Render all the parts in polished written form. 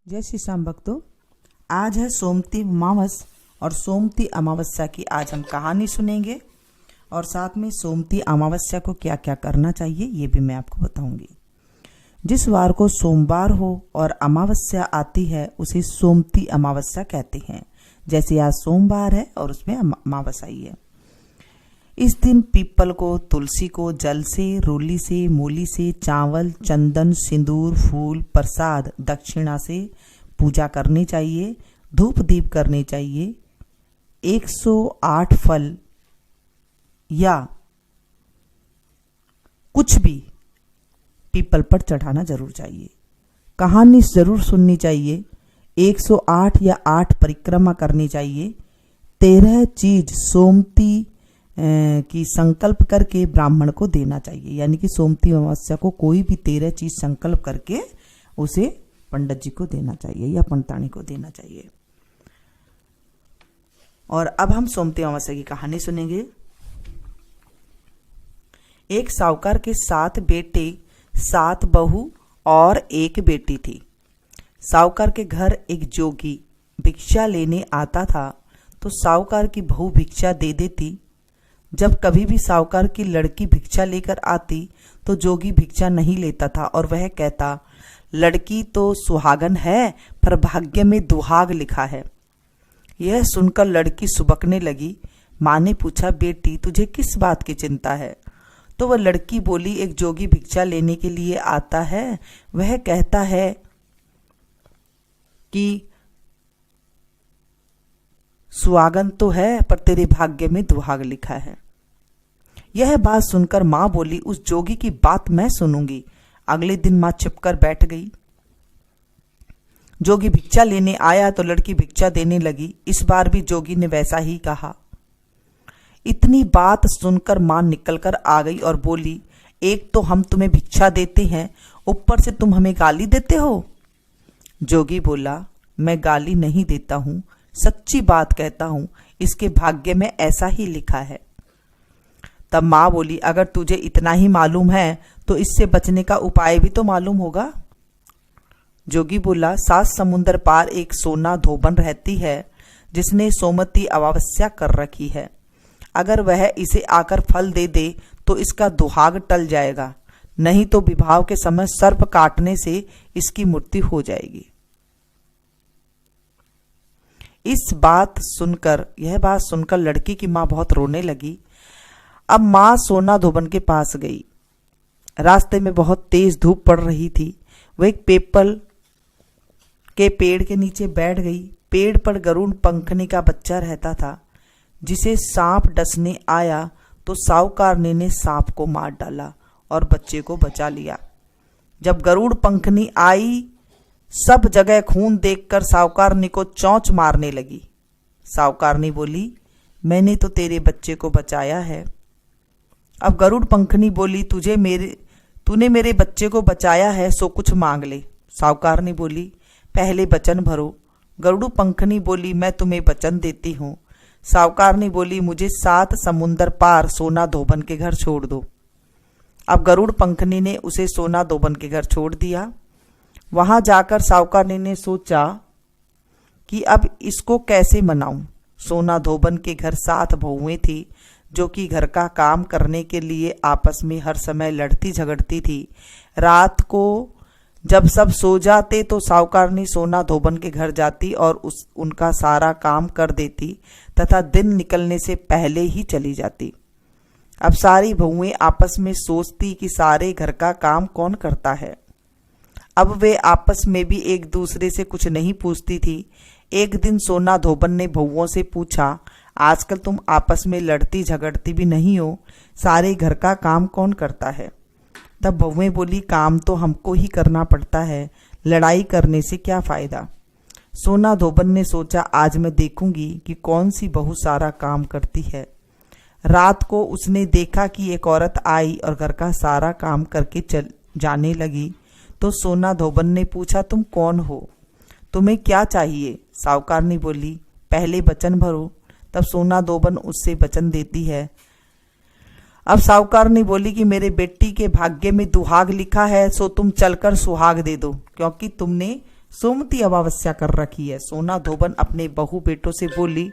जय श्री श्याम भक्तों, आज है सोमती अमावस और सोमती अमावस्या की आज हम कहानी सुनेंगे और साथ में सोमती अमावस्या को क्या क्या करना चाहिए ये भी मैं आपको बताऊंगी। जिस वार को सोमवार हो और अमावस्या आती है उसे सोमती अमावस्या कहते हैं। जैसे आज सोमवार है और उसमें अमावस आई है। इस दिन पीपल को, तुलसी को जल से, रोली से, मूली से, चावल, चंदन, सिंदूर, फूल, प्रसाद, दक्षिणा से पूजा करनी चाहिए। धूप दीप करनी चाहिए। 108 फल या कुछ भी पीपल पर चढ़ाना जरूर चाहिए। कहानी जरूर सुननी चाहिए। 108 या 8 परिक्रमा करनी चाहिए। 13 चीज सोमती की संकल्प करके ब्राह्मण को देना चाहिए। यानी कि सोमती अमावस्या को कोई भी 13 चीज संकल्प करके उसे पंडित जी को देना चाहिए या पंडितानी को देना चाहिए। और अब हम सोमती अमावस्या की कहानी सुनेंगे। एक साहूकार के 7 बेटे, 7 बहू और 1 बेटी थी। साहूकार के घर एक जोगी भिक्षा लेने आता था तो साहूकार की बहू भिक्षा दे देती। जब कभी भी साहूकार की लड़की भिक्षा लेकर आती तो जोगी भिक्षा नहीं लेता था और वह कहता, लड़की तो सुहागन है पर भाग्य में दुहाग लिखा है। यह सुनकर लड़की सुबकने लगी। माँ ने पूछा, बेटी तुझे किस बात की चिंता है? तो वह लड़की बोली, एक जोगी भिक्षा लेने के लिए आता है, वह कहता है कि सुहागन तो है पर तेरे भाग्य में दुहाग लिखा है। यह बात सुनकर मां बोली, उस जोगी की बात मैं सुनूंगी। अगले दिन मां छिपकर बैठ गई। जोगी भिक्षा लेने आया तो लड़की भिक्षा देने लगी। इस बार भी जोगी ने वैसा ही कहा। इतनी बात सुनकर मां निकलकर आ गई और बोली, एक तो हम तुम्हें भिक्षा देते हैं, ऊपर से तुम हमें गाली देते हो। जोगी बोला, मैं गाली नहीं देता हूं, सच्ची बात कहता हूं, इसके भाग्य में ऐसा ही लिखा है। तब मां बोली, अगर तुझे इतना ही मालूम है तो इससे बचने का उपाय भी तो मालूम होगा। जोगी बोला, 7 समुंदर पार एक सोना धोबन रहती है जिसने सोमती अमावस्या कर रखी है। अगर वह इसे आकर फल दे दे तो इसका दुहाग टल जाएगा, नहीं तो विवाह के समय सर्प काटने से इसकी मृत्यु हो जाएगी। यह बात सुनकर लड़की की मां बहुत रोने लगी। अब मां सोना धोबन के पास गई। रास्ते में बहुत तेज धूप पड़ रही थी। वह एक पीपल के पेड़ के नीचे बैठ गई। पेड़ पर गरुड़ पंखनी का बच्चा रहता था। जिसे सांप डसने आया तो साहूकारनी ने सांप को मार डाला और बच्चे को बचा लिया। जब गरुड़ पंखनी आई, सब जगह खून देखकर साहूकारनी को चोंच मारने लगी। साहूकारनी बोली, मैंने तो तेरे बच्चे को बचाया है। अब गरुड़ पंखनी बोली, तूने मेरे बच्चे को बचाया है सो कुछ मांग ले। साहूकारनी बोली, पहले वचन भरो। गरुड़ पंखनी बोली, मैं तुम्हें वचन देती हूँ। साहूकारनी बोली, मुझे 7 समुंदर पार सोना धोबन के घर छोड़ दो। अब गरुड़ पंखनी ने उसे सोना धोबन के घर छोड़ दिया। वहां जाकर साहूकारनी ने सोचा कि अब इसको कैसे मनाऊं। सोना धोबन के घर 7 बहुएं थी जो कि घर का काम करने के लिए आपस में हर समय लड़ती झगड़ती थी। रात को जब सब सो जाते तो साहूकारनी सोना धोबन के घर जाती और उनका सारा काम कर देती तथा दिन निकलने से पहले ही चली जाती। अब सारी बहुएं आपस में सोचती कि सारे घर का काम कौन करता है। अब वे आपस में भी एक दूसरे से कुछ नहीं पूछती थी। एक दिन सोना धोबन ने बहुओं से पूछा, आजकल तुम आपस में लड़ती झगड़ती भी नहीं हो, सारे घर का काम कौन करता है? तब बहुएं बोली, काम तो हमको ही करना पड़ता है, लड़ाई करने से क्या फायदा। सोना धोबन ने सोचा, आज मैं देखूंगी कि कौन सी बहू सारा काम करती है। रात को उसने देखा कि एक औरत आई और घर का सारा काम करके जाने लगी। तो सोना धोबन ने पूछा, तुम कौन हो, तुम्हें क्या चाहिए? साहूकारनी बोली, पहले वचन भरो। तब सोना धोबन उससे वचन देती है। अब साहूकारनी बोली कि मेरे बेटी के भाग्य में दुहाग लिखा है, सो तुम चलकर सुहाग दे दो, क्योंकि तुमने सोमवती अमावस्या कर रखी है। सोना धोबन अपने बहू बेटों से बोली,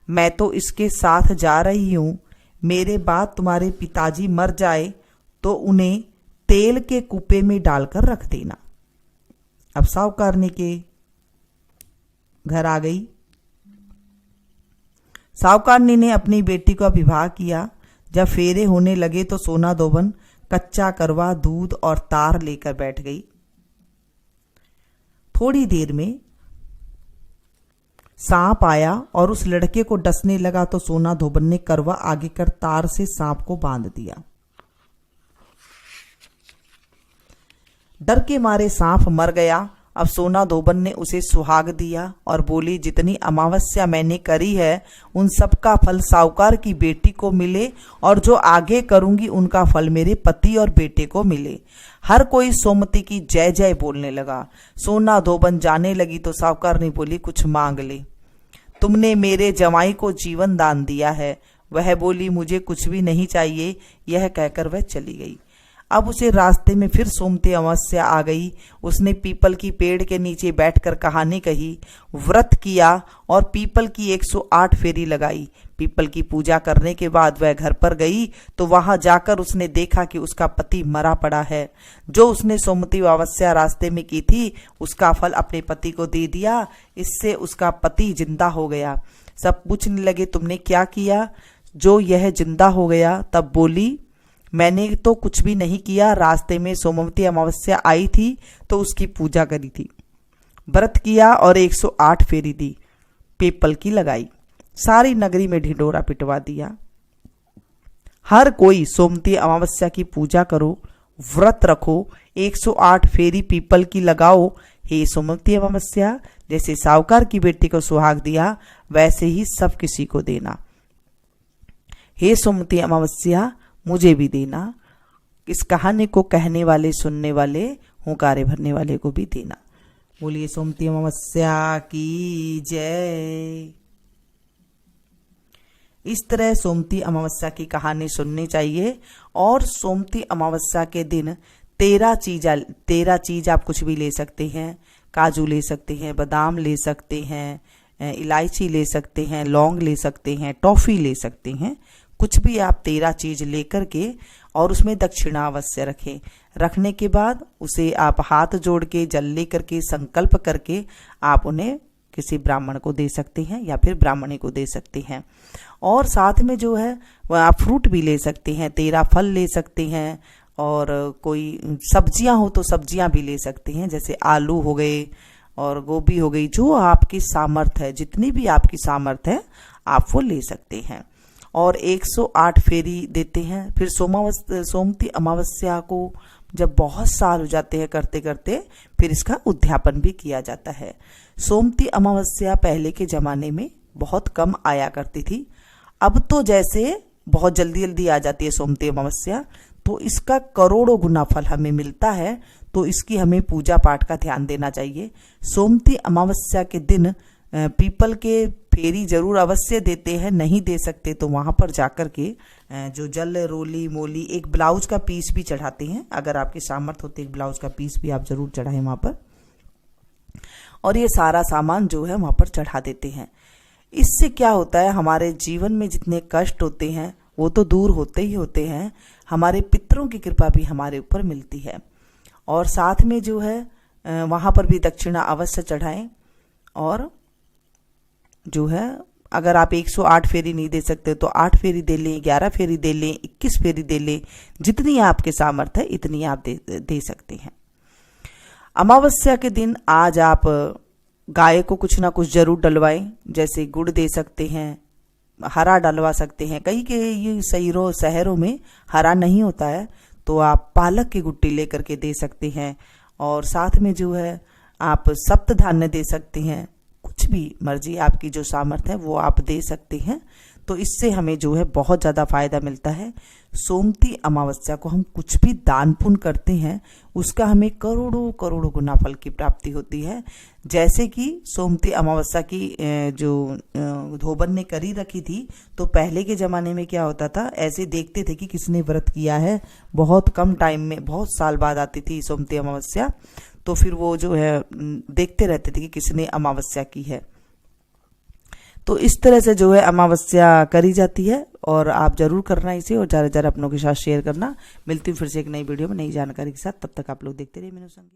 मैं तो इसके साथ जा रही हूँ, मेरे बाद तुम्हारे पिताजी मर जाए तो उन्हें तेल के कुपे में डालकर रख देना। अब साहूकारनी के घर आ गई। साहूकारनी ने अपनी बेटी का विवाह किया। जब फेरे होने लगे तो सोना धोबन कच्चा करवा, दूध और तार लेकर बैठ गई। थोड़ी देर में सांप आया और उस लड़के को डसने लगा तो सोना धोबन ने करवा आगे कर तार से सांप को बांध दिया। डर के मारे सांप मर गया। अब सोना धोबन ने उसे सुहाग दिया और बोली, जितनी अमावस्या मैंने करी है उन सब का फल साहूकार की बेटी को मिले और जो आगे करूंगी उनका फल मेरे पति और बेटे को मिले। हर कोई सोमवती की जय जय बोलने लगा। सोना धोबन जाने लगी तो साहूकार ने बोली, कुछ मांग ले, तुमने मेरे जमाई को जीवन दान दिया है। वह बोली, मुझे कुछ भी नहीं चाहिए। यह कहकर वह चली गई। अब उसे रास्ते में फिर सोमवती अमावस्या आ गई। उसने पीपल की पेड़ के नीचे बैठकर कहानी कही, व्रत किया और पीपल की 108 फेरी लगाई। पीपल की पूजा करने के बाद वह घर पर गई तो वहां जाकर उसने देखा कि उसका पति मरा पड़ा है। जो उसने सोमवती अमावस्या रास्ते में की थी उसका फल अपने पति को दे दिया। इससे उसका पति जिंदा हो गया। सब पूछने लगे, तुमने क्या किया जो यह जिंदा हो गया? तब बोली, मैंने तो कुछ भी नहीं किया। रास्ते में सोमवती अमावस्या आई थी तो उसकी पूजा करी थी, व्रत किया और 108 फेरी दी, पीपल की लगाई, सारी नगरी में ढिंढोरा पिटवा दिया। हर कोई सोमवती अमावस्या की पूजा करो, व्रत रखो, 108 फेरी पीपल की लगाओ। हे सोमवती अमावस्या, जैसे साहूकार की बेटी को सुहाग दिया वैसे ही सब किसी को देना। हे सोमवती अमावस्या, मुझे भी देना। इस कहानी को कहने वाले, सुनने वाले, हुंकारे भरने वाले को भी देना। बोलिए सोमवती अमावस्या की जय। इस तरह सोमवती अमावस्या की कहानी सुननी चाहिए। और सोमवती अमावस्या के दिन 13 चीज आप कुछ भी ले सकते हैं। काजू ले सकते हैं, बादाम ले सकते हैं, इलायची ले सकते हैं, लौंग ले सकते हैं, टॉफी ले सकते हैं। कुछ भी आप 13 चीज लेकर के और उसमें दक्षिणा अवश्य रखें। रखने के बाद उसे आप हाथ जोड़ के जल लेकर के संकल्प करके आप उन्हें किसी ब्राह्मण को दे सकते हैं या फिर ब्राह्मणी को दे सकते हैं। और साथ में जो है वह आप फ्रूट भी ले सकते हैं, 13 फल ले सकते हैं। और कोई सब्जियां हो तो सब्जियां भी ले सकते हैं, जैसे आलू हो गए और गोभी हो गई। जो आपकी सामर्थ है, जितनी भी आपकी सामर्थ है आप वो ले सकते हैं। और 108 फेरी देते हैं। फिर सोमवती अमावस्या को जब बहुत साल हो जाते हैं करते करते फिर इसका उद्यापन भी किया जाता है। सोमवती अमावस्या पहले के जमाने में बहुत कम आया करती थी। अब तो जैसे बहुत जल्दी जल्दी आ जाती है सोमवती अमावस्या, तो इसका करोड़ों गुना फल हमें मिलता है। तो इसकी हमें पूजा पाठ का ध्यान देना चाहिए। सोमवती अमावस्या के दिन पीपल के फेरी जरूर अवश्य देते हैं। नहीं दे सकते तो वहां पर जाकर के जो जल, रोली, मोली, एक ब्लाउज का पीस भी चढ़ाते हैं। अगर आपकी सामर्थ्य होती है एक ब्लाउज का पीस भी आप जरूर चढ़ाएं वहां पर। और ये सारा सामान जो है वहां पर चढ़ा देते हैं। इससे क्या होता है, हमारे जीवन में जितने कष्ट होते हैं वो तो दूर होते ही होते हैं। हमारे पितरों की कृपा भी हमारे ऊपर मिलती है। और साथ में जो है वहां पर भी दक्षिणा अवश्य चढ़ाएं। और जो है अगर आप 108 फेरी नहीं दे सकते तो 8 फेरी दे लें, 11 फेरी दे लें, 21 फेरी दे लें। जितनी आपके सामर्थ्य है इतनी आप दे सकते हैं। अमावस्या के दिन आज आप गाय को कुछ ना कुछ जरूर डलवाएं। जैसे गुड़ दे सकते हैं, हरा डलवा सकते हैं। कई के ये शहरों में हरा नहीं होता है तो आप पालक की गुट्टी लेकर के दे सकते हैं। और साथ में जो है आप सप्त धान्य दे सकते हैं। कुछ भी मर्जी आपकी जो सामर्थ्य है वो आप दे सकते हैं। तो इससे हमें जो है बहुत ज़्यादा फायदा मिलता है। सोमवती अमावस्या को हम कुछ भी दान पुण्य करते हैं उसका हमें करोड़ों करोड़ों गुना फल की प्राप्ति होती है। जैसे कि सोमवती अमावस्या की जो धोबन ने करी रखी थी, तो पहले के ज़माने में क्या होता था, ऐसे देखते थे कि किसने व्रत किया है। बहुत कम टाइम में, बहुत साल बाद आती थी सोमवती अमावस्या। तो फिर वो जो है देखते रहते थे कि किसने अमावस्या की है। तो इस तरह से जो है अमावस्या करी जाती है, और आप जरूर करना इसे, और ज़्यादा से ज़्यादा अपनों के साथ शेयर करना। मिलती हूँ फिर से एक नई वीडियो में नई जानकारी के साथ, तब तक आप लोग देखते रहिए मीनू संगीत।